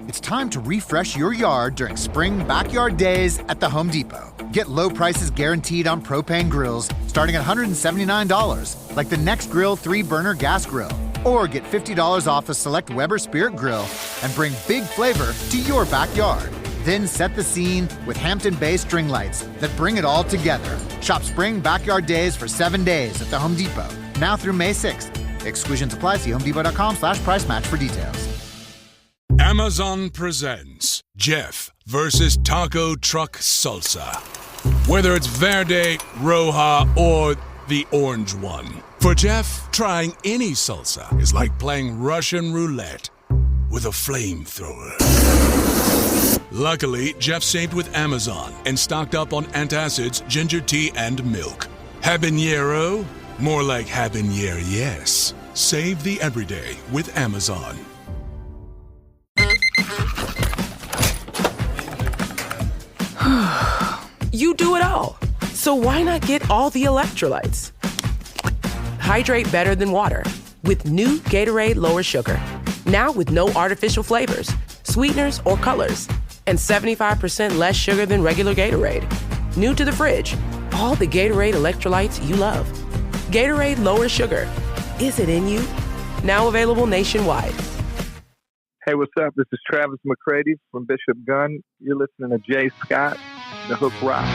It's time to refresh your yard during spring backyard days at the Home Depot. Get low prices guaranteed on propane grills starting at $179, like the Next Grill 3-burner gas grill. Or get $50 off a select Weber Spirit Grill and bring big flavor to your backyard. Then set the scene with Hampton-based string lights that bring it all together. Shop spring backyard days for 7 days at the Home Depot, now through May 6th. Exclusions apply. See homedepot.com/price match for details. Amazon presents Jeff versus Taco Truck Salsa. Whether it's Verde, Roja, or the orange one. For Jeff, trying any salsa is like playing Russian roulette with a flamethrower. Luckily, Jeff saved with Amazon and stocked up on antacids, ginger tea, and milk. Habanero? More like habanero, yes. Save the everyday with Amazon. You do it all. So why not get all the electrolytes? Hydrate better than water with new Gatorade Lower Sugar. Now with no artificial flavors, sweeteners, or colors. And 75% less sugar than regular Gatorade. New to the fridge. All the Gatorade electrolytes you love. Gatorade Lower Sugar. Is it in you? Now available nationwide. Hey, what's up? This is Travis McCready from Bishop Gunn. You're listening to Jay Scott, The Hook Rock.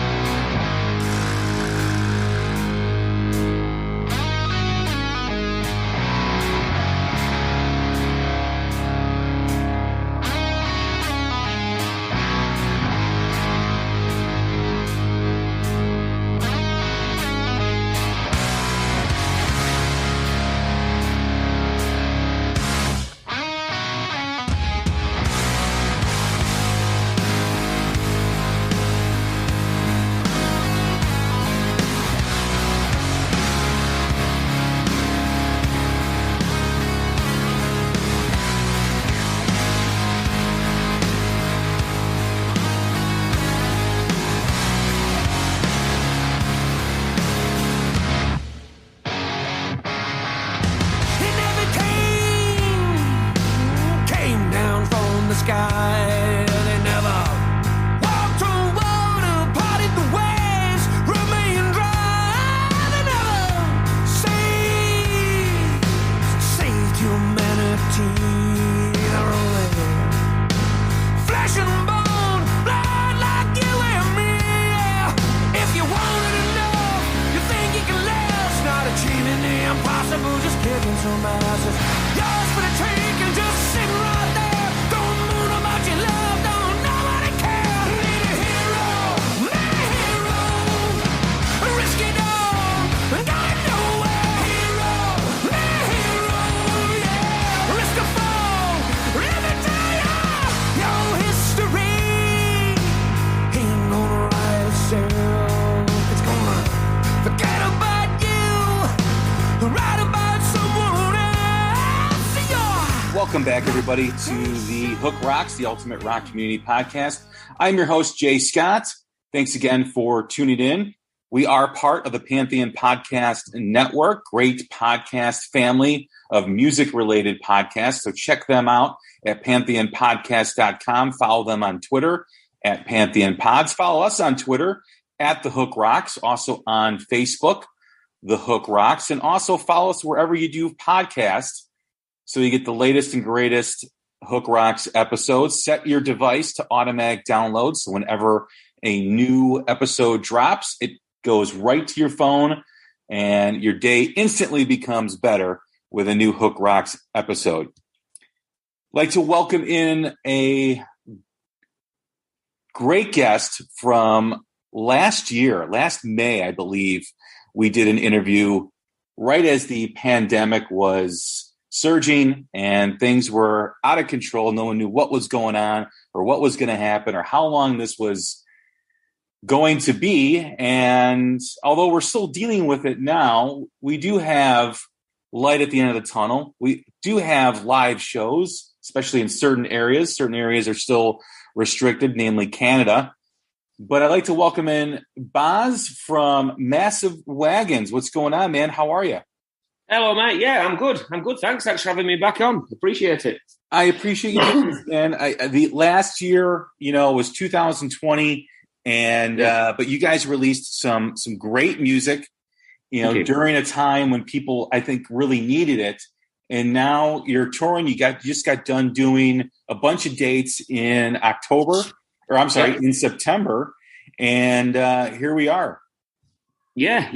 Welcome back, everybody, to the Hook Rocks, the Ultimate Rock Community Podcast. I'm your host, Jay Scott. Thanks again for tuning in. We are part of the Pantheon Podcast Network, great podcast family of music-related podcasts. So check them out at pantheonpodcast.com. Follow them on Twitter at Pantheon Pods. Follow us on Twitter at The Hook Rocks, also on Facebook, The Hook Rocks, and also follow us wherever you do podcasts, so you get the latest and greatest Hook Rocks episodes. Set your device to automatic download, so whenever a new episode drops, it goes right to your phone, and your day instantly becomes better with a new Hook Rocks episode. I'd like to welcome in a great guest from last May, I believe. We did an interview right as the pandemic was surging and things were out of control. No one knew what was going on or what was going to happen or how long this was going to be. And although we're still dealing with it now, we do have light at the end of the tunnel. We do have live shows, especially in certain areas. Certain areas are still restricted, namely Canada. But I'd like to welcome in Baz from Massive Wagons. What's going on, man? How are you? Hello, mate. Yeah, I'm good. Thanks for having me back on. Appreciate it. I appreciate you doing this, man. The last year, was 2020, and but you guys released some great music, during a time when people, I think, really needed it. And now you're touring. You just got done doing a bunch of dates in in September, and here we are. Yeah.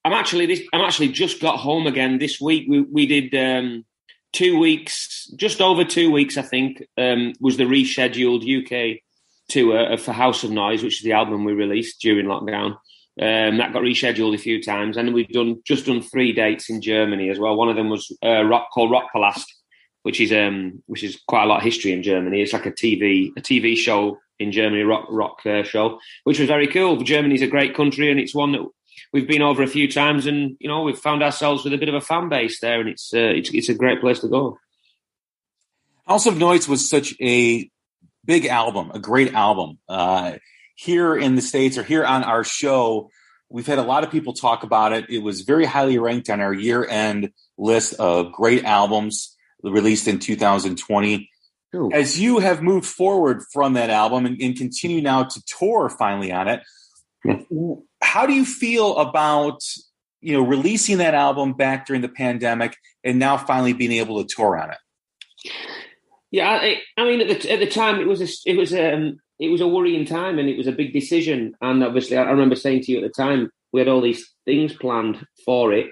I'm actually just got home again this week. We did 2 weeks, just over 2 weeks, I think, was the rescheduled UK tour for House of Noise, which is the album we released during lockdown. That got rescheduled a few times, and we've just done 3 dates in Germany as well. One of them was called Rock Palast, which is quite a lot of history in Germany. It's like a TV show in Germany, rock show, which was very cool. Germany's a great country, and it's one that we've been over a few times, and we've found ourselves with a bit of a fan base there, and it's a great place to go. House of Noise was such a big album, a great album. Here in the States, or here on our show, we've had a lot of people talk about it. It was very highly ranked on our year-end list of great albums released in 2020. Ooh. As you have moved forward from that album and continue now to tour finally on it, how do you feel about releasing that album back during the pandemic and now finally being able to tour on it? Yeah, I mean, at the time, it was a worrying time, and it was a big decision. And obviously, I remember saying to you at the time, we had all these things planned for it,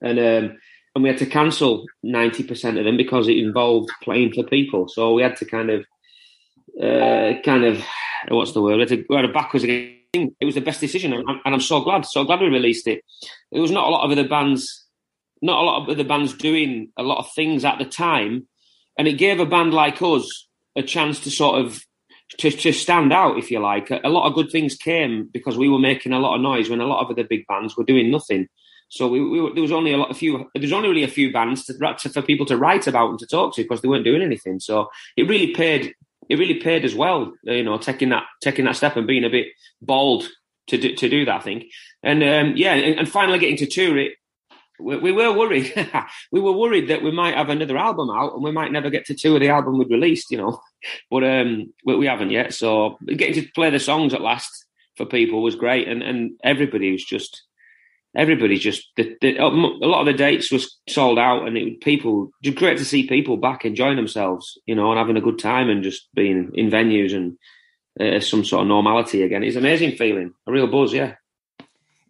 and we had to cancel 90% of them because it involved playing for people. So we had to kind of what's the word? We had a backwards again. It was the best decision, and I'm so glad we released it. There was not a lot of other bands doing a lot of things at the time, and it gave a band like us a chance to sort of to stand out, if you like. A lot of good things came because we were making a lot of noise when a lot of other big bands were doing nothing. So there was only really a few bands for people to write about and to talk to because they weren't doing anything. So it really paid as well, taking that step and being a bit bold to do that, I think. And and finally getting to tour it, we were worried. We were worried that we might have another album out and we might never get to tour the album we'd released, but we haven't yet. So getting to play the songs at last for people was great, and everybody just a lot of the dates was sold out, and just great to see people back enjoying themselves, and having a good time and just being in venues and some sort of normality again. It's an amazing feeling, a real buzz, yeah.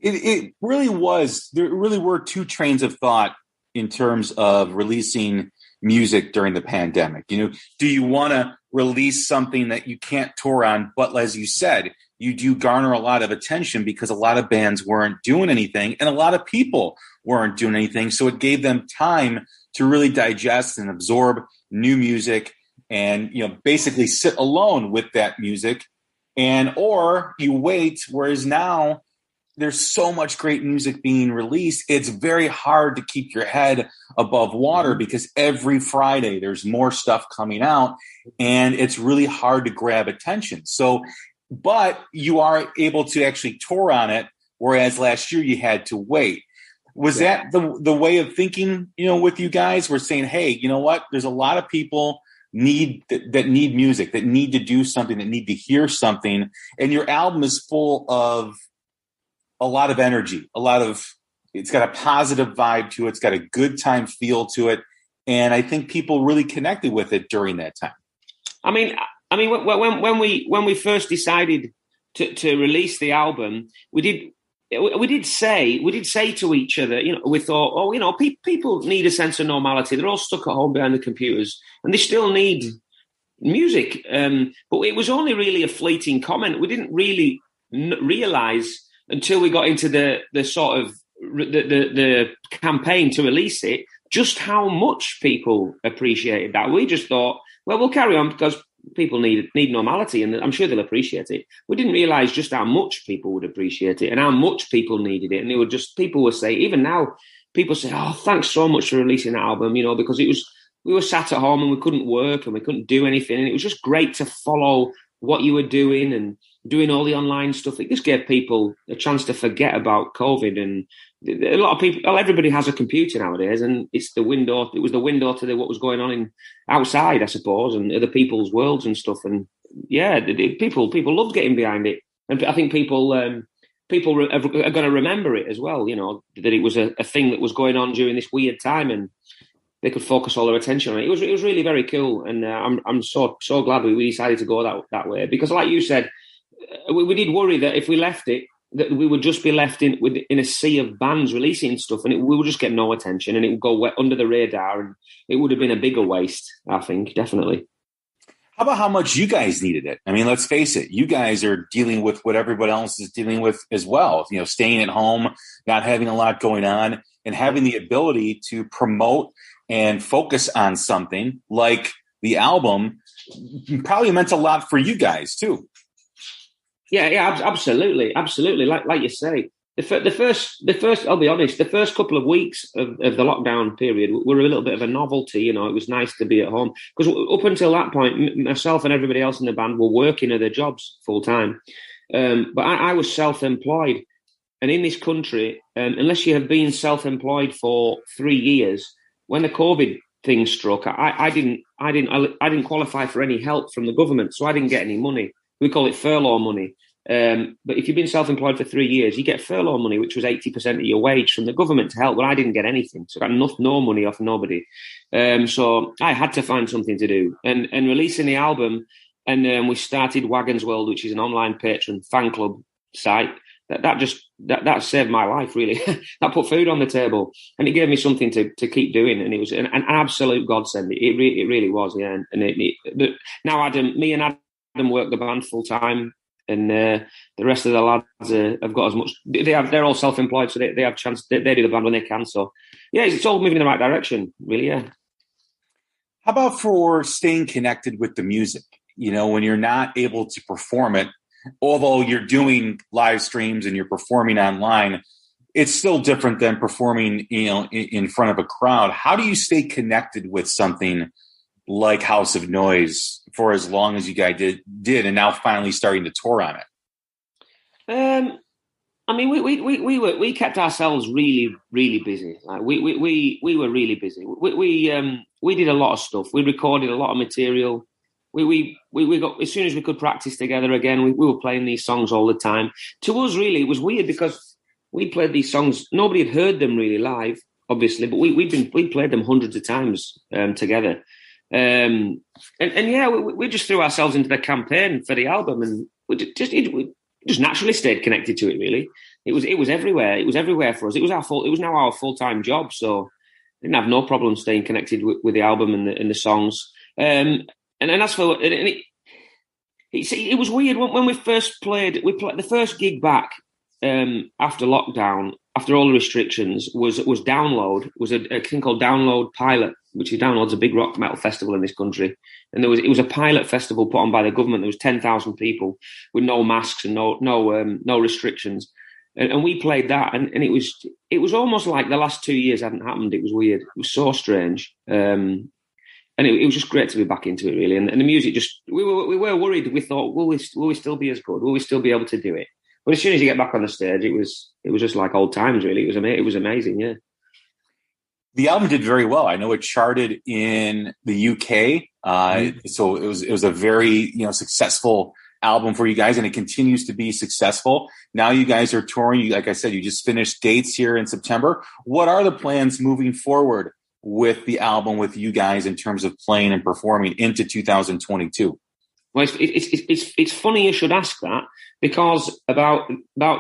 It really was. There really were 2 trains of thought in terms of releasing music during the pandemic. Do you want to release something that you can't tour on, but as you said, you do garner a lot of attention because a lot of bands weren't doing anything and a lot of people weren't doing anything. So it gave them time to really digest and absorb new music and, basically sit alone with that music, or you wait, whereas now there's so much great music being released. It's very hard to keep your head above water because every Friday there's more stuff coming out and it's really hard to grab attention. So, but you are able to actually tour on it, whereas last year you had to wait. Was that the way of thinking, with you guys? We're saying, hey, you know what? There's a lot of people that need music, that need to do something, that need to hear something. And your album is full of a lot of energy, it's got a positive vibe to it. It's got a good time feel to it. And I think people really connected with it during that time. I mean, when we first decided to release the album, we did say to each other, we thought, people need a sense of normality. They're all stuck at home behind the computers and they still need music. But it was only really a fleeting comment. We didn't really realize until we got into the sort of the campaign to release it, just how much people appreciated that. We just thought, well, we'll carry on because people need normality, and I'm sure they'll appreciate it. We didn't realise just how much people would appreciate it and how much people needed it. And people would say, even now, people say, "Oh, thanks so much for releasing that album," because we were sat at home and we couldn't work and we couldn't do anything, and it was just great to follow what you were doing and doing all the online stuff, it just gave people a chance to forget about COVID. And a lot of people, everybody has a computer nowadays, and it's the window. It was the window to what was going on outside, I suppose, and other people's worlds and stuff. And yeah, people loved getting behind it, and I think people are going to remember it as well. You know, that it was a thing that was going on during this weird time, and they could focus all their attention on it. It was really very cool, and I'm so glad we decided to go that way, because, like you said, we did worry that if we left it, that we would just be left in a sea of bands releasing stuff, and we would just get no attention, and it would go under the radar, and it would have been a bigger waste, I think, definitely. How about how much you guys needed it? I mean, let's face it, you guys are dealing with what everybody else is dealing with as well. You know, staying at home, not having a lot going on, and having the ability to promote and focus on something like the album probably meant a lot for you guys too. Yeah, absolutely. Like you say, the first. I'll be honest. The first couple of weeks of the lockdown period were a little bit of a novelty. You know, it was nice to be at home, because up until that point, myself and everybody else in the band were working at their jobs full time. But I was self-employed, and in this country, unless you have been self-employed for 3 years, when the COVID thing struck, I didn't qualify for any help from the government, so I didn't get any money. We call it furlough money. But if you've been self-employed for 3 years, you get furlough money, which was 80% of your wage from the government to help. But I didn't get anything, so I got no money off nobody. So I had to find something to do, and releasing the album, and we started Wagons World, which is an online patron fan club site. That saved my life, really. That put food on the table, and it gave me something to keep doing, and it was an absolute godsend. It really was, yeah. And now me and Adam work the band full time, and the rest of the lads have got as much. They're all self-employed, so they have chance. They do the band when they can. So yeah, it's all moving in the right direction, really. Yeah. How about for staying connected with the music? You know, when you're not able to perform it, although you're doing live streams and you're performing online, it's still different than performing, you know, in front of a crowd. How do you stay connected with something like House of Noise for as long as you guys did, and now finally starting to tour on it? I mean, we kept ourselves really, really busy. Like we were really busy. We did a lot of stuff. We recorded a lot of material. We got, as soon as we could practice together again, we were playing these songs all the time. To us, really, it was weird because we played these songs. Nobody had heard them really live, obviously, but we played them hundreds of times together. And yeah, we just threw ourselves into the campaign for the album, and we just naturally stayed connected to it. Really, it was everywhere. It was everywhere for us. It was now our full-time job, so I didn't have no problem staying connected with the album and the songs. And as for it was weird when we first played. We played the first gig back after lockdown, after all the restrictions. Was Download. Was a thing called Download Pilot, which is Download's a big rock metal festival in this country. And it was a pilot festival put on by the government. There was 10,000 people with no masks and no restrictions. And we played that, and it was almost like the last 2 years hadn't happened. It was weird. It was so strange. And it was just great to be back into it, really. And the music we were worried. We thought, will we still be as good? Will we still be able to do it? But as soon as you get back on the stage, it was just like old times, really. It was amazing, yeah. The album did very well. I know it charted in the UK, so it was a very successful album for you guys, and it continues to be successful. Now you guys are touring. Like I said, you just finished dates here in September. What are the plans moving forward with the album, with you guys, in terms of playing and performing into 2022? Well, it's funny you should ask that, because about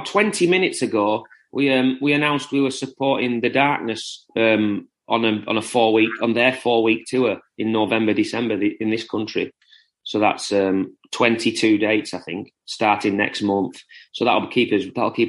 20 minutes ago we announced we were supporting The Darkness on their 4-week tour in November, December in this country. So that's 22 dates, I think, starting next month. So that'll keep us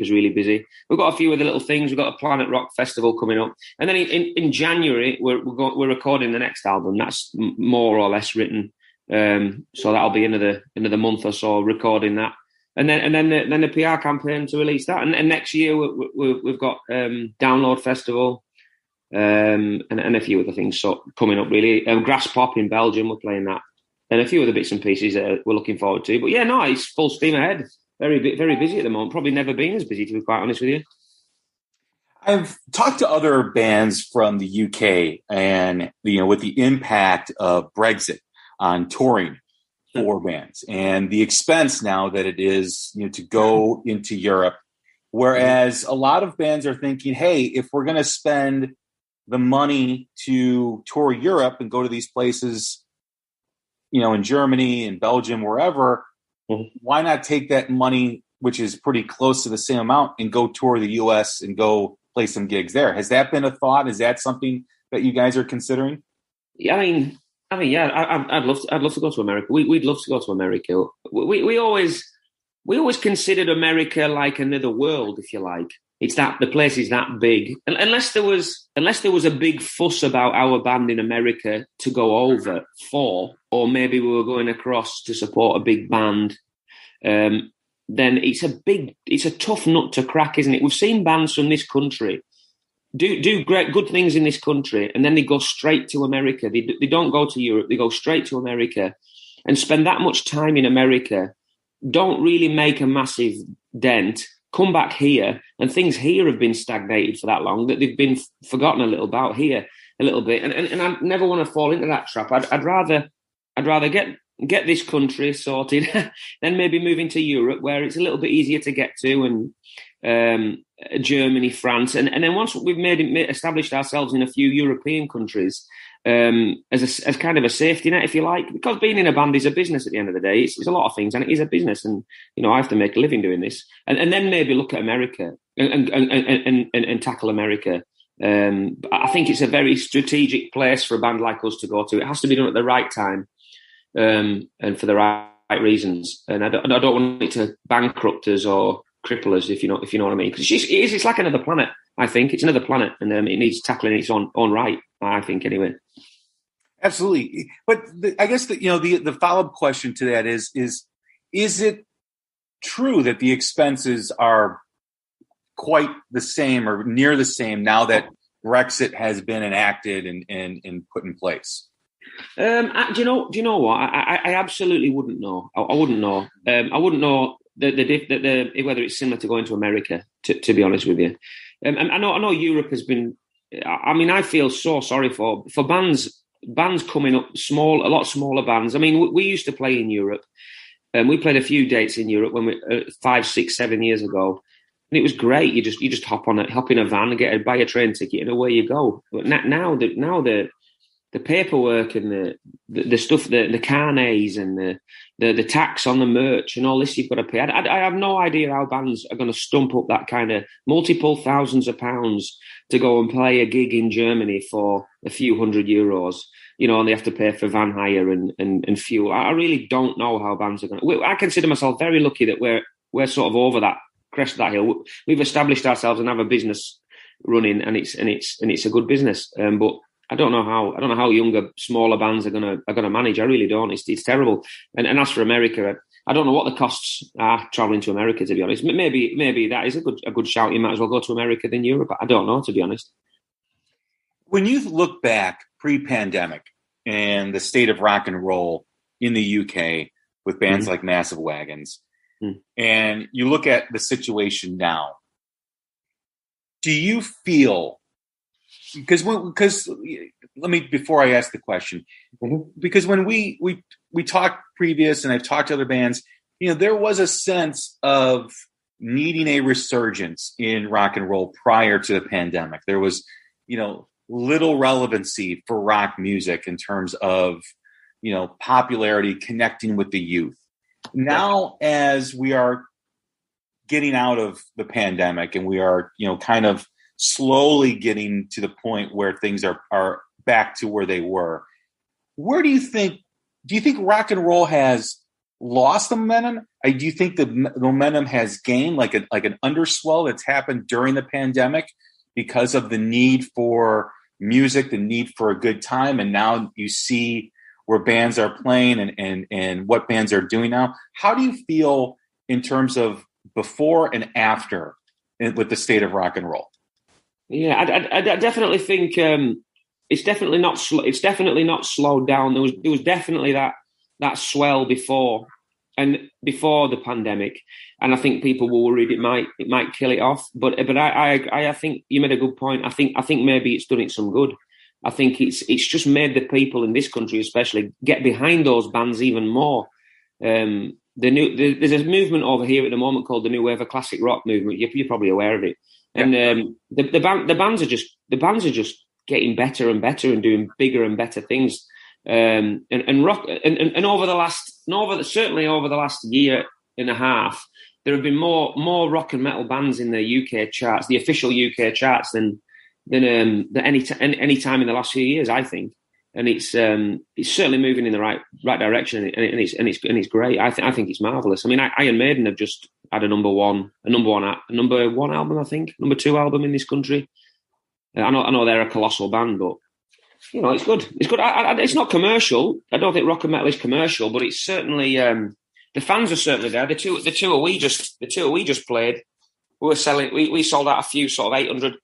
really busy. We've got a few other little things. We've got a Planet Rock Festival coming up, and then in January we're recording the next album. That's more or less written. So that'll be another month or so recording that, and then the PR campaign to release that. And next year we've got Download Festival, and a few other things coming up, really. Grass Pop in Belgium, we're playing that. And a few other bits and pieces that we're looking forward to. But yeah, no, it's full steam ahead. very busy at the moment. Probably never been as busy, to be quite honest with you. I've talked to other bands from the UK, and with the impact of Brexit on touring for bands and the expense now that it is to go into Europe. Whereas a lot of bands are thinking, hey, if we're going to spend the money to tour Europe and go to these places, in Germany and Belgium, wherever, why not take that money, which is pretty close to the same amount, and go tour the US and go play some gigs there? Has that been a thought? Is that something that you guys are considering? Yeah, yeah, I'd love to go to America. We'd love to go to America. We always considered America like another world, if you like. It's that the place is that big. And unless there was a big fuss about our band in America to go over for, or maybe we were going across to support a big band, then it's a tough nut to crack, isn't it? We've seen bands from this country do good things in this country, and then they go straight to America. They don't go to Europe. They go straight to America and spend that much time in America, don't really make a massive dent, come back here, and things here have been stagnated for that long that they've been forgotten a little bit. And I never want to fall into that trap. I'd rather get this country sorted, then maybe move into Europe where it's a little bit easier to get to, and Germany, France, and then once we've established ourselves in a few European countries as kind of a safety net, if you like, because being in a band is a business at the end of the day. It's a lot of things, and it is a business, and I have to make a living doing this, and then maybe look at America and tackle America. I think it's a very strategic place for a band like us to go to. It has to be done at the right time. And for the right reasons, and I don't want it to bankrupt us or cripple us, if you know what I mean. Because it's like another planet. I think it's another planet, and it needs tackling its own right. I think anyway. Absolutely, but I guess the follow-up question to that is it true that the expenses are quite the same or near the same now that Brexit has been enacted and put in place? Do you know what? I absolutely wouldn't know. I wouldn't know. I wouldn't know whether it's similar to going to America. To be honest with you, and I know Europe has been. I mean, I feel so sorry for bands coming up a lot smaller bands. I mean, we used to play in Europe, and we played a few dates in Europe when 5, 6, 7 years ago. And it was great. You just hop in a van and buy a train ticket, and away you go. But now the paperwork and the stuff, the carnets and the tax on the merch and all this you've got to pay. I have no idea how bands are going to stump up that kind of multiple thousands of pounds to go and play a gig in Germany for a few €100, and they have to pay for van hire and fuel. I really don't know how bands are going to. I consider myself very lucky that we're sort of over that crest of that hill. We've established ourselves and have a business running, and it's a good business. But I don't know how younger, smaller bands are gonna manage. I really don't. It's terrible. And as for America, I don't know what the costs are traveling to America. To be honest, maybe that is a good shout. You might as well go to America than Europe. I don't know, to be honest. When you look back pre-pandemic and the state of rock and roll in the UK with bands like Massive Wagons, and you look at the situation now, do you feel? Because let me, before I ask the question, because when we talked previous, and I've talked to other bands, there was a sense of needing a resurgence in rock and roll prior to the pandemic. There was, little relevancy for rock music in terms of, popularity, connecting with the youth. Now, as we are getting out of the pandemic and we are, kind of slowly getting to the point where things are back to where they were, where do you think rock and roll has lost the momentum? Do you think the momentum has gained, like an underswell that's happened during the pandemic because of the need for music, the need for a good time, and now you see where bands are playing and what bands are doing now? How do you feel in terms of before and after with the state of rock and roll? Yeah, I definitely think it's definitely not slowed down. There was definitely that swell before and before the pandemic, and I think people were worried it might kill it off. But I think you made a good point. I think maybe it's done it some good. I think it's just made the people in this country, especially, get behind those bands even more. There's a movement over here at the moment called the New Wave of Classic Rock movement. You're probably aware of it. And the bands are just getting better and better and doing bigger and better things. And rock and certainly over the last year and a half, there have been more rock and metal bands in the UK charts, the official UK charts, than any time in the last few years, I think. And it's certainly moving in the right direction, and it's great. I think it's marvelous. I mean, Iron Maiden have just had a number one album, I think, number 2 album in this country. I know they're a colossal band, but it's good. It's good. It's not commercial. I don't think rock and metal is commercial, but it's certainly the fans are certainly there. The tour we just played, we sold out a few sort of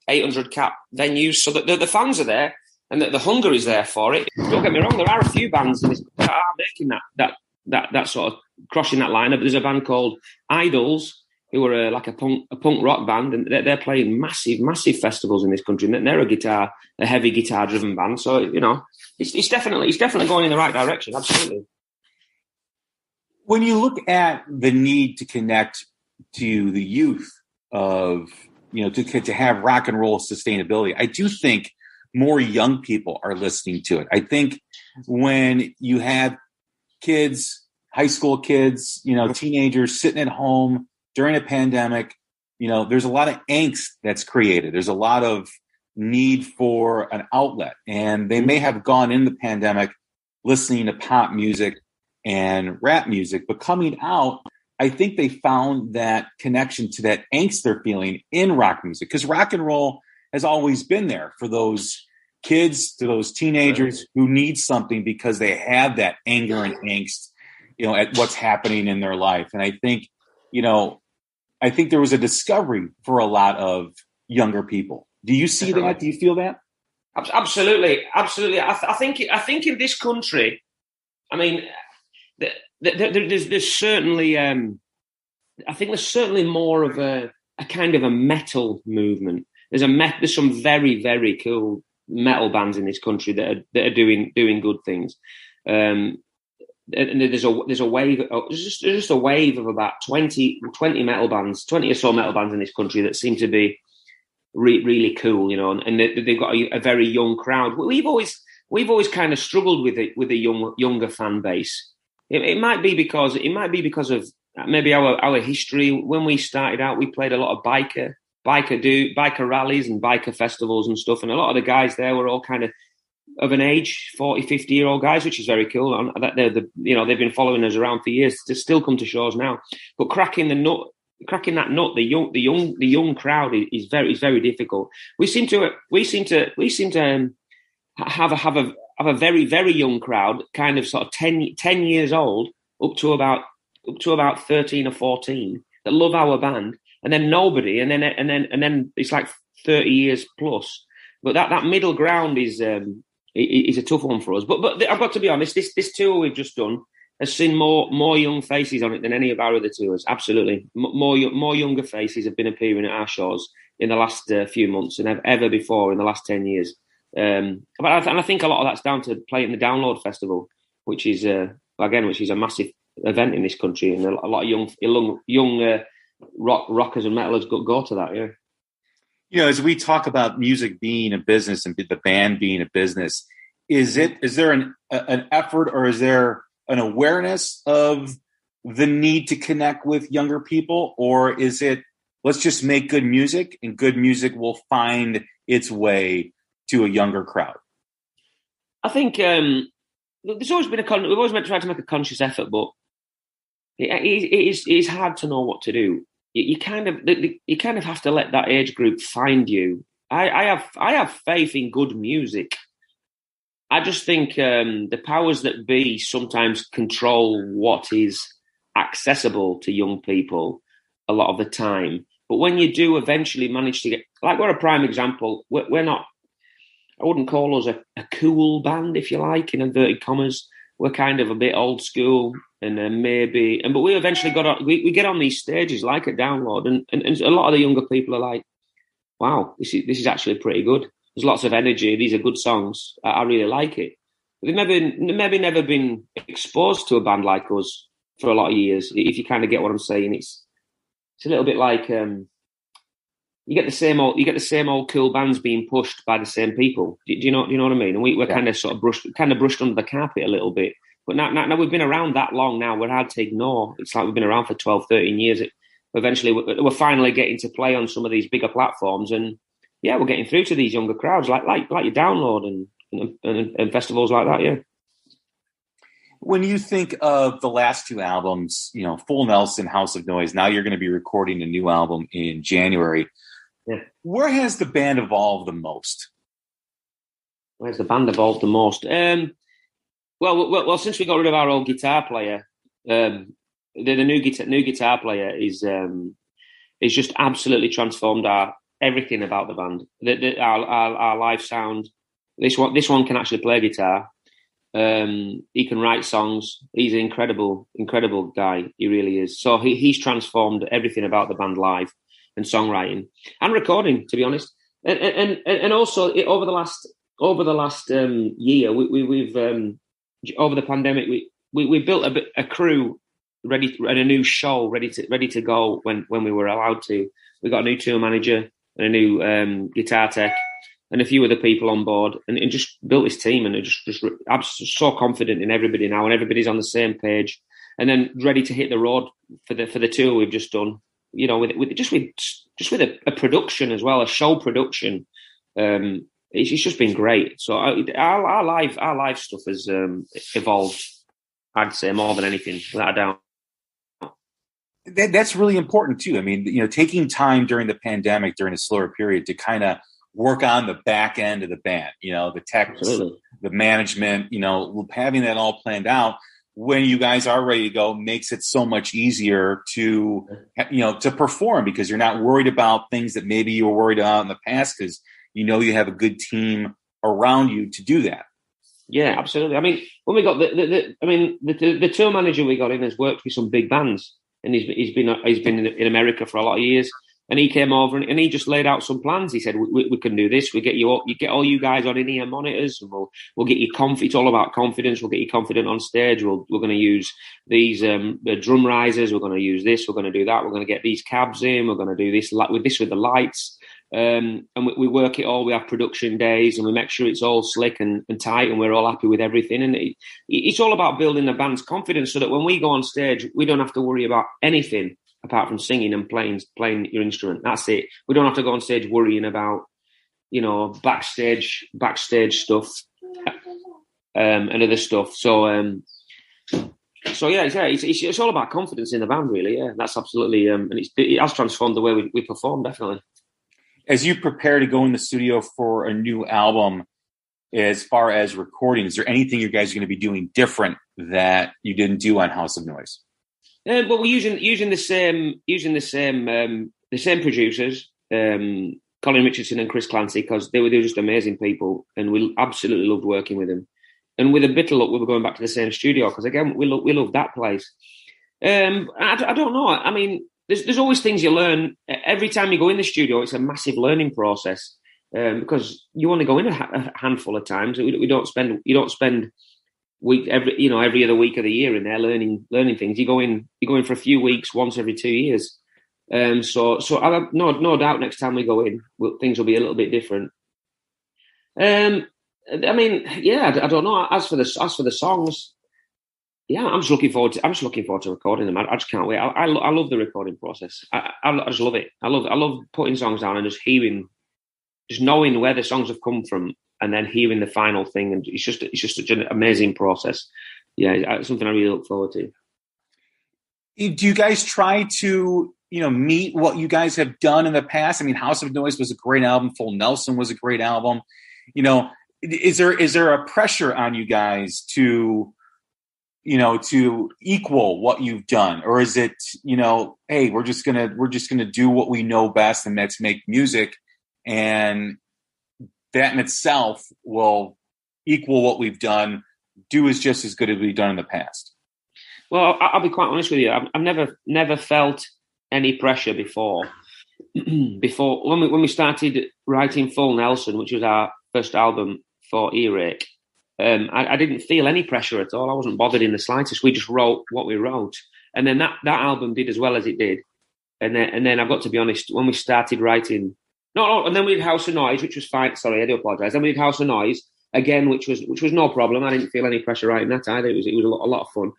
800 cap venues, so that the fans are there. And the hunger is there for it. Don't get me wrong, there are a few bands that are making that sort of crossing that line. There's a band called Idols, who are like a punk rock band, and they're playing massive festivals in this country. And they're a heavy guitar driven band. So it's definitely going in the right direction. Absolutely. When you look at the need to connect to the youth of to have rock and roll sustainability, I do think more young people are listening to it. I think when you have kids, high school kids, teenagers sitting at home during a pandemic, there's a lot of angst that's created. There's a lot of need for an outlet. And they may have gone in the pandemic listening to pop music and rap music, but coming out, I think they found that connection to that angst they're feeling in rock music, because rock and roll has always been there for those kids, to those teenagers who need something because they have that anger and angst, at what's happening in their life. And I think, there was a discovery for a lot of younger people. Do you see that? Do you feel that? Absolutely. I think in this country, I mean, there's certainly, I think there's certainly more of a kind of a metal movement. There's some very, very cool metal bands in this country that are doing good things. And there's a wave. There's just a wave of about 20 metal bands, 20 or so metal bands in this country that seem to be really cool, and they've got a very young crowd. We've always kind of struggled with a younger fan base. It might be because of maybe our history. When we started out, we played a lot of biker rallies and biker festivals and stuff, and a lot of the guys there were all kind of an age, 40, 50-year-old guys, which is very cool. And they've been following us around for years to still come to shows now. But cracking that nut, the young crowd is very difficult. We seem to have a very, very young crowd, kind of sort of 10 years old up to about 13 or 14 that love our band. And then nobody, and then it's like 30 years plus. But that middle ground is a tough one for us. But I've got to be honest, this tour we've just done has seen more young faces on it than any of our other tours. Absolutely, more younger faces have been appearing at our shows in the last few months than ever before in the last 10 years. But I think a lot of that's down to playing the Download Festival, which is a massive event in this country, and a lot of young rockers and metalers go to that. Yeah. As we talk about music being a business and the band being a business, is there an effort, or is there an awareness of the need to connect with younger people, or is it let's just make good music and good music will find its way to a younger crowd? I think there's always been we've always tried to make a conscious effort, but it is hard to know what to do. You kind of have to let that age group find you. I have faith in good music. I just think the powers that be sometimes control what is accessible to young people a lot of the time. But when you do eventually manage to get, like, we're a prime example. We're not, I wouldn't call us a cool band, if you like, in inverted commas. we're kind of a bit old school, and but we eventually got on. We get on these stages like at Download, and a lot of the younger people are like, "Wow, this is actually pretty good. There's lots of energy. These are good songs. I really like it." But they've maybe never been exposed to a band like us for a lot of years. If you kind of get what I'm saying, it's a little bit like you get the same old cool bands being pushed by the same people. Do you know what I mean? And we're kind of sort of brushed under the carpet a little bit. But now we've been around that long now, we're hard to ignore. It's like we've been around for 12, 13 years. Eventually, we're finally getting to play on some of these bigger platforms, and we're getting through to these younger crowds, like your Download and festivals like that. Yeah. When you think of the last two albums, Full Nelson, House of Noise, now you're going to be recording a new album in January. Yeah. Where has the band evolved the most? Where's the band evolved the most? Well, since we got rid of our old guitar player, the new guitar player is just absolutely transformed everything about the band. Our live sound. This one can actually play guitar. He can write songs. He's an incredible guy. He really is. So he's transformed everything about the band live and songwriting and recording, to be honest. And also over the last year, we've over the pandemic, we built a crew ready and a new show ready to go when we were allowed to. We got a new tour manager and a new guitar tech and a few other people on board, and just built this team. And I'm so confident in everybody now, and everybody's on the same page, and then ready to hit the road for the tour we've just done. With a production as well, a show production. It's just been great. So our live stuff has evolved, I'd say, more than anything, without a doubt. That's really important too. I mean, taking time during the pandemic, during a slower period, to kind of work on the back end of the band, the tech, the management, having that all planned out when you guys are ready to go makes it so much easier to perform, because you're not worried about things that maybe you were worried about in the past, because you have a good team around you to do that. Yeah, absolutely. I mean, when we got the tour manager we got in has worked with some big bands, and he's been in America for a lot of years. And he came over and he just laid out some plans. He said, "We can do this. You get all you guys on in-ear monitors, and we'll get you confident. It's all about confidence. We'll get you confident on stage. We're going to use these drum risers. We're going to use this. We're going to do that. We're going to get these cabs in. We're going to do this with the lights." And we work it all. We have production days, and we make sure it's all slick and tight, and we're all happy with everything. And it's all about building the band's confidence, so that when we go on stage, we don't have to worry about anything apart from singing and playing your instrument. That's it. We don't have to go on stage worrying about, backstage stuff and other stuff. So it's all about confidence in the band, really. Yeah, that's absolutely. And it has transformed the way we perform, definitely. As you prepare to go in the studio for a new album, as far as recording, is there anything you guys are going to be doing different that you didn't do on House of Noise? Well, we're using the same producers, Colin Richardson and Chris Clancy, because they were just amazing people, and we absolutely loved working with them. And with a bit of luck, we were going back to the same studio, because again, we love that place. I don't know. I mean, there's always things you learn every time you go in the studio. It's a massive learning process, because you only go in a handful of times. You don't spend every other week of the year in there learning things. You go in for a few weeks once every 2 years. So I have no doubt next time we go in, things will be a little bit different. I don't know. As for the songs, I'm just looking forward to recording them. I just can't wait. I love the recording process. I just love it. I love putting songs down and just knowing where the songs have come from, and then hearing the final thing. And it's just such an amazing process. Yeah, it's something I really look forward to. Do you guys try to, meet what you guys have done in the past? I mean, House of Noise was a great album. Full Nelson was a great album. Is there a pressure on you guys to equal what you've done? Or is it, hey, we're just gonna do what we know best, and that's make music, and that in itself will equal what we've done do is just as good as we've done in the past? Well, I'll be quite honest with you. I've never felt any pressure before. Before when we started writing Full Nelson, which was our first album for Earache, I didn't feel any pressure at all. I wasn't bothered in the slightest. We just wrote what we wrote, and then that album did as well as it did. And then I've got to be honest, when we started writing, and then we did House of Noise, which was fine. Sorry, I do apologise. Then we did House of Noise again, which was no problem. I didn't feel any pressure writing that either. It was a lot of fun.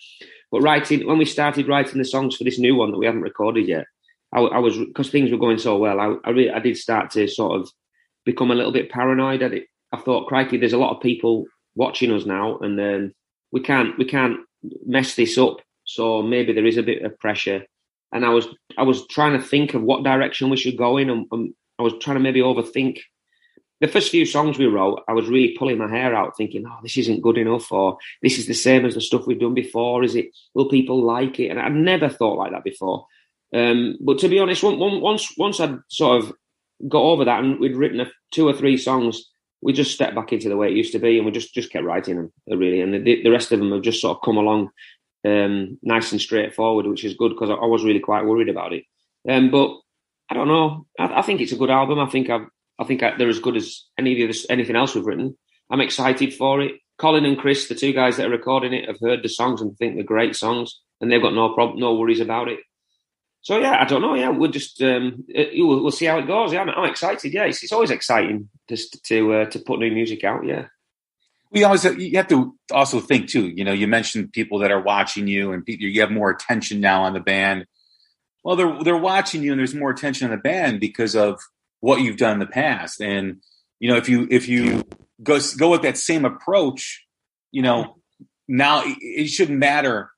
But when we started writing the songs for this new one that we haven't recorded yet, I was, because things were going so well. I did start to sort of become a little bit paranoid at it. I thought, crikey, there's a lot of people watching us now, and we can't mess this up. So maybe there is a bit of pressure. And I was trying to think of what direction we should go in, and I was trying to maybe overthink. The first few songs we wrote, I was really pulling my hair out, thinking, "Oh, this isn't good enough," or "This is the same as the stuff we've done before. Will people like it?" And I've never thought like that before. But to be honest, once I'd sort of got over that, and we'd written 2 or 3 songs, we just stepped back into the way it used to be, and we just kept writing them, really. And the rest of them have just sort of come along nice and straightforward, which is good, because I was really quite worried about it. But I don't know. I think it's a good album. I think they're as good as anything else we've written. I'm excited for it. Colin and Chris, the 2 guys that are recording it, have heard the songs and think they're great songs, and they've got no worries about it. So yeah, I don't know. Yeah, we'll just we'll see how it goes. Yeah, I'm excited. Yeah, it's always exciting just to put new music out. Yeah. You have to also think too. You know, you mentioned people that are watching you, and you have more attention now on the band. Well, they're watching you, and there's more attention on the band because of what you've done in the past. And you know, if you go with that same approach, you know, now it shouldn't matter.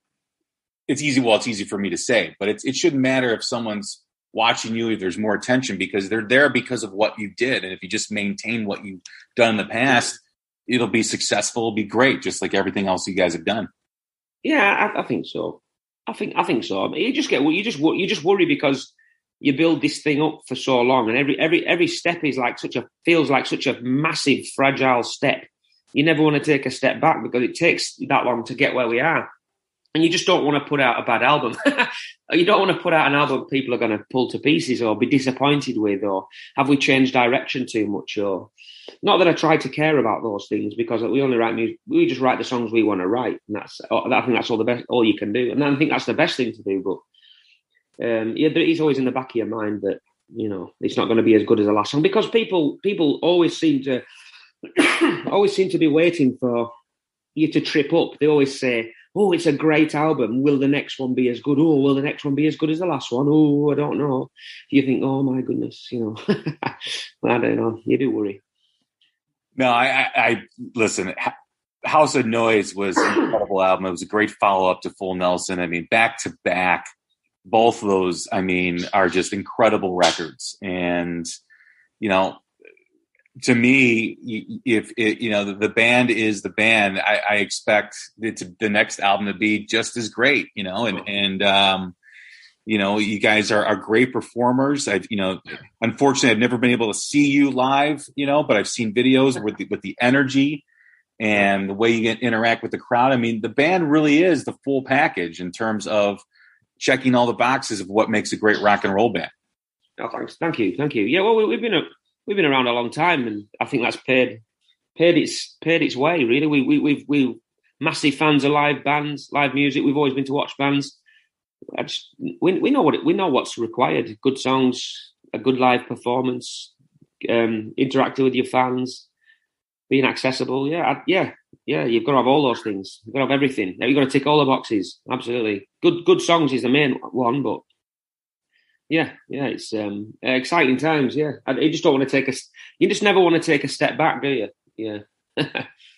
It's easy. Well, it's easy for me to say, but it shouldn't matter if someone's watching you, if there's more attention, because they're there because of what you did. And if you just maintain what you've done in the past, it'll be successful. It'll be great, just like everything else you guys have done. Yeah, I think so. I think so. I mean, you just worry because you build this thing up for so long, and every step is feels like such a massive, fragile step. You never want to take a step back because it takes that long to get where we are. And you just don't want to put out a bad album. You don't want to put out an album people are going to pull to pieces or be disappointed with, or have we changed direction too much? Or not that I try to care about those things, because we only write music. We just write the songs we want to write, and I think that's all you can do. And I think that's the best thing to do. But it is always in the back of your mind that, you know, it's not going to be as good as the last song, because people always seem to be waiting for you to trip up. They always say, "Oh, it's a great album. Will the next one be as good? Oh, will the next one be as good as the last one? Oh, I don't know." You think, "Oh my goodness," you know. I don't know. You do worry. No, I listen. House of Noise was an incredible album. It was a great follow-up to Full Nelson. I mean, back to back, both of those, I mean, are just incredible records. And, you know, to me, if the band is the band, I expect the next album to be just as great, you know, and you know, you guys are great performers. Unfortunately, I've never been able to see you live, you know, but I've seen videos with the energy and the way you interact with the crowd. I mean, the band really is the full package in terms of checking all the boxes of what makes a great rock and roll band. Oh, thanks. Thank you. Yeah, well, we've been around a long time, and I think that's paid its way. Really, we massive fans of live bands, live music. We've always been to watch bands. We know what's required: good songs, a good live performance, interacting with your fans, being accessible. Yeah. You've got to have all those things. You've got to have everything. You've got to tick all the boxes. Absolutely, good songs is the main one, but. Yeah, it's exciting times. Yeah, you just don't want to you just never want to take a step back, do you? Yeah.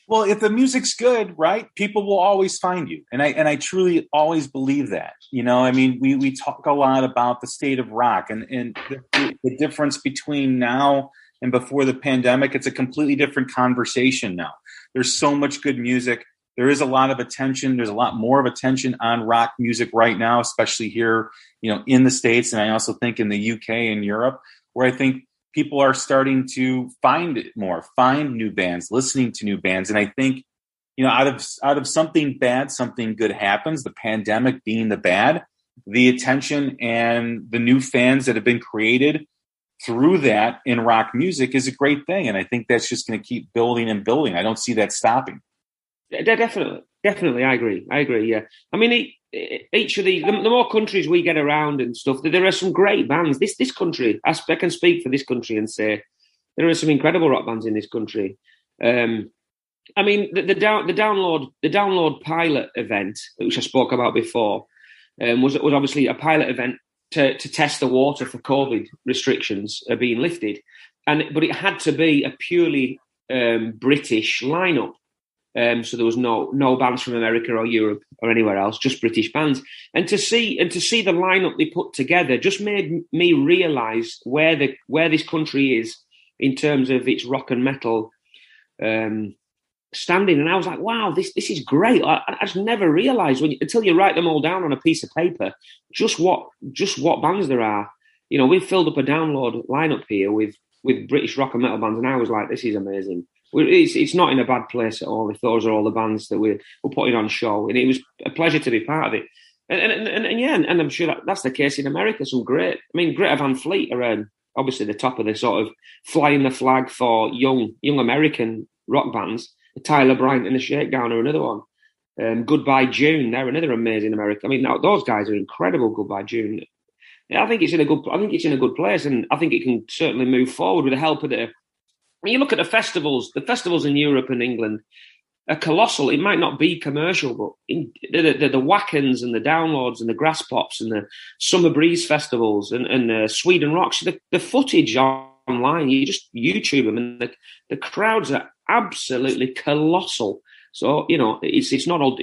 Well, if the music's good, right, people will always find you, and I truly always believe that. You know, I mean, we talk a lot about the state of rock and the difference between now and before the pandemic. It's a completely different conversation now. There's so much good music. There is a lot of attention. There's a lot more of attention on rock music right now, especially here, you know, in the States. And I also think in the UK and Europe, where I think people are starting to find new bands, listening to new bands. And I think out of something bad, something good happens. The pandemic being the bad, the attention and the new fans that have been created through that in rock music is a great thing. And I think that's just going to keep building and building. I don't see that stopping. Definitely. I agree. Yeah. I mean, each of the more countries we get around and stuff, there are some great bands. This country, I can speak for this country and say there are some incredible rock bands in this country. I mean, the download pilot event, which I spoke about before, was obviously a pilot event to test the water for COVID restrictions being lifted, but it had to be a purely British lineup. So there was no bands from America or Europe or anywhere else, just British bands. And to see the lineup they put together just made me realise where this country is in terms of its rock and metal standing. And I was like, wow, this is great. I just never realised until you write them all down on a piece of paper just what bands there are. We've filled up a download lineup here with British rock and metal bands, and I was like, this is amazing. It's not in a bad place at all if those are all the bands that we're putting on show, and it was a pleasure to be part of it. And I'm sure that's the case in America. Greta Van Fleet are obviously the top of the sort of flying the flag for young American rock bands. Tyler Bryant and the Shakedown are another one. Goodbye June, they're another amazing American. I mean, those guys are incredible. Goodbye June. Yeah, I think it's in a good place, and I think it can certainly move forward with the help of the. When you look at the festivals in Europe and England are colossal. It might not be commercial, but the Wagons and the Downloads and the Grass Pops and the Summer Breeze festivals and Sweden Rocks, the footage online, you just YouTube them, and the crowds are absolutely colossal. So, it's not all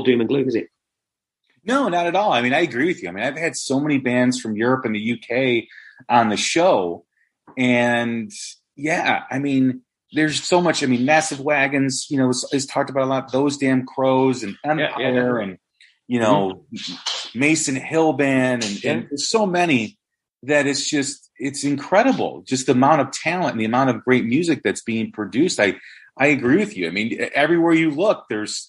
doom and gloom, is it? No, not at all. I mean, I agree with you. I mean, I've had so many bands from Europe and the UK on the show, and yeah, I mean, there's so much. I mean, Massive Wagons, is talked about a lot. Those Damn Crows and Empire and, Mason Hill Band and there's so many that it's incredible. Just the amount of talent and the amount of great music that's being produced. I agree with you. I mean, everywhere you look, there's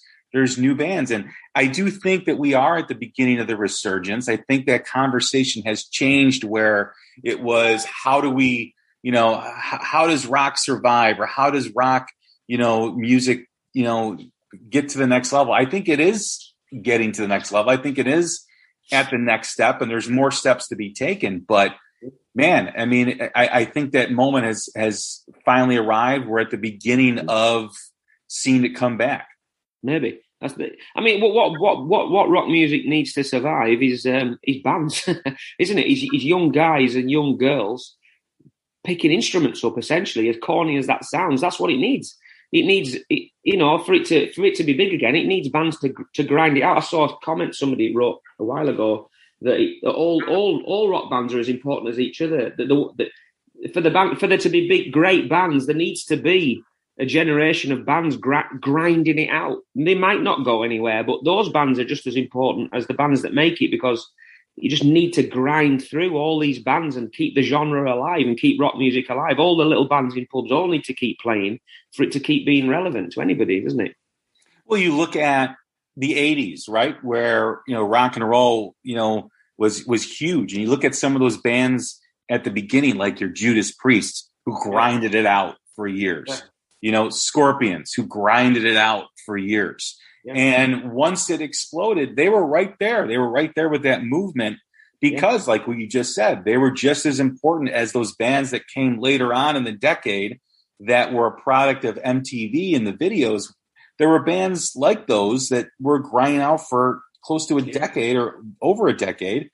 new bands. And I do think that we are at the beginning of the resurgence. I think that conversation has changed where it was, how do we, how does rock survive, or how does rock, music, get to the next level? I think it is getting to the next level. I think it is at the next step, and there's more steps to be taken. But man, I mean, I think that moment has finally arrived. We're at the beginning of seeing it come back. Maybe. What rock music needs to survive is bands, isn't it? Is young guys and young girls picking instruments up, essentially, as corny as that sounds. That's what it needs. It needs, for it to be big again, it needs bands to grind it out. I saw a comment somebody wrote a while ago that all rock bands are as important as each other. For there to be big, great bands, there needs to be a generation of bands grinding it out. They might not go anywhere, but those bands are just as important as the bands that make it, because you just need to grind through all these bands and keep the genre alive and keep rock music alive. All the little bands in pubs all need to keep playing for it to keep being relevant to anybody, doesn't it? Well, you look at the 80s, right, where, rock and roll, was huge. And you look at some of those bands at the beginning, like your Judas Priest, who grinded it out for years. Yeah. Scorpions, who grinded it out for years. Yeah. And once it exploded, they were right there. They were right there with that movement because, like what you just said, they were just as important as those bands that came later on in the decade that were a product of MTV and the videos. There were bands like those that were grinding out for close to a decade or over a decade,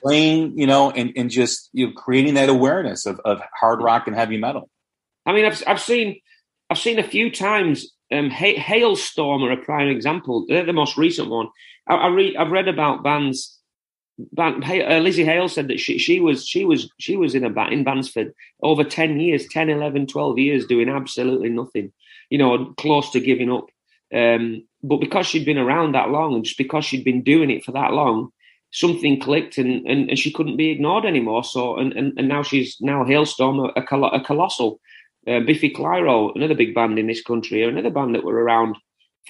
playing, and just creating that awareness of hard rock and heavy metal. I mean, I've seen a few times. Hailstorm are a prime example. They're the most recent one. I've read about bands. Lizzie Hale said that she was in bands for over 10 years, 10, 11, 12 years, doing absolutely nothing, close to giving up. But because she'd been around that long, and just because she'd been doing it for that long, something clicked and she couldn't be ignored anymore. So and now she's Hailstorm, a colossal. Biffy Clyro, another big band in this country, or another band that were around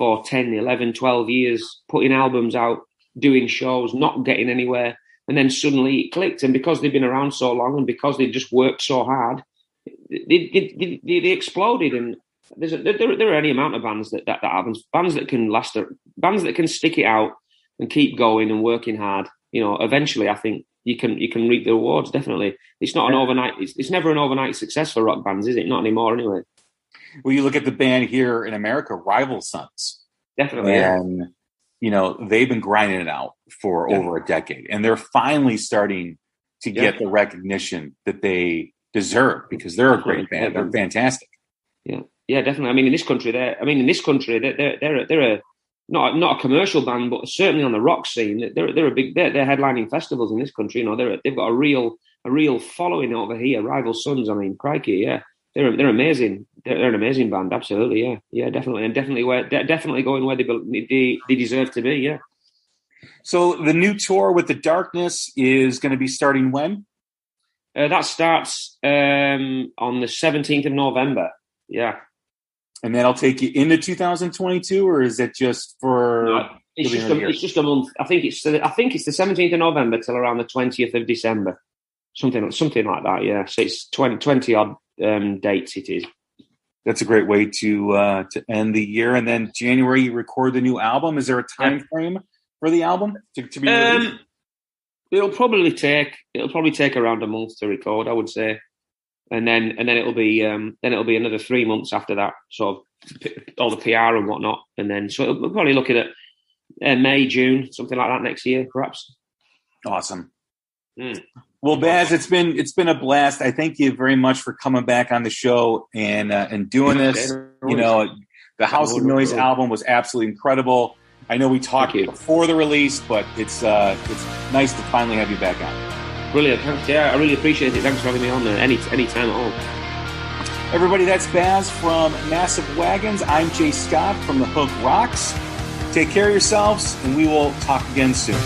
for 10, 11, 12 years, putting albums out, doing shows, not getting anywhere. And then suddenly it clicked. And because they've been around so long and because they just worked so hard, they exploded. And there are any amount of bands that happens. Bands that can last, bands that can stick it out and keep going and working hard. You know, eventually, I think you can reap the rewards. Definitely, it's not an overnight. It's never an overnight success for rock bands, is it? Not anymore, anyway. Well, you look at the band here in America, Rival Sons. Definitely, and you know they've been grinding it out for over a decade, and they're finally starting to get the recognition that they deserve because they're a great band. They're fantastic. Yeah, definitely. I mean, in this country, they're a not a commercial band, but certainly on the rock scene, they're headlining festivals in this country. You know, they've got a real following over here. Rival Sons. I mean, crikey, yeah, they're amazing. They're an amazing band, absolutely. Yeah, definitely, and definitely going where they deserve to be. Yeah. So the new tour with The Darkness is going to be starting when? That starts on the 17th of November. Yeah. And that'll take you into 2022, or is it just for? No, it's just a month. I think it's the 17th of November till around the 20th of December, something like that. Yeah, so it's 20 odd dates. It is. That's a great way to end the year. And then January, you record the new album. Is there a time frame for the album to be released? It'll probably take around a month to record, I would say. And then it'll be another 3 months after that, sort of all the PR and whatnot, and then so we'll probably look at May, June, something like that next year, perhaps. Awesome. Well, Baz, it's been a blast. I thank you very much for coming back on the show and doing this. You know, the House of Noise album was absolutely incredible. I know we talked before the release, but it's nice to finally have you back on. Brilliant. Thanks. Yeah, I really appreciate it. Thanks for having me on any time at all. Everybody, that's Baz from Massive Wagons. I'm Jay Scott from The Hook Rocks. Take care of yourselves, and we will talk again soon.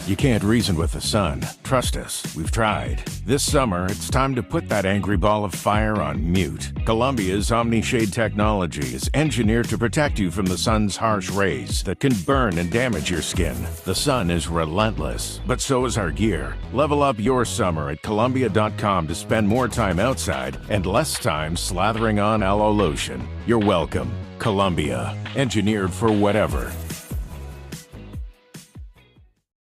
You can't reason with the sun. Trust us, we've tried. This summer, it's time to put that angry ball of fire on mute. Columbia's Omni-Shade technology is engineered to protect you from the sun's harsh rays that can burn and damage your skin. The sun is relentless, but so is our gear. Level up your summer at Columbia.com to spend more time outside and less time slathering on aloe lotion. You're welcome. Columbia, engineered for whatever.